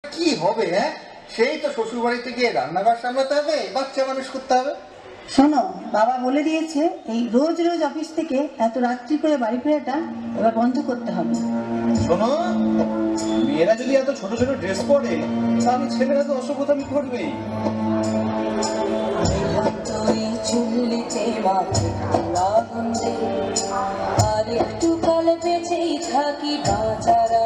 কি হবে? হ্যাঁ, সেই তো শ্বশুর বাড়ি থেকে রান্নাঘর সামলাতে হবে, বাচ্চা মানুষ করতে হবে। শোনো, বাবা বলে দিয়েছে এই রোজ রোজ অফিস থেকে এত রাত্রি করে বাড়ি ফেরাটা এবার বন্ধ করতে হবে। শোনো, মেয়েরা যদি এত ছোট ছোট ড্রেস পরে তাহলে ছেলেরা তো অসভ্যতামি করবেই। আর একটু কাল বেঁচেই থাকি বাঁচার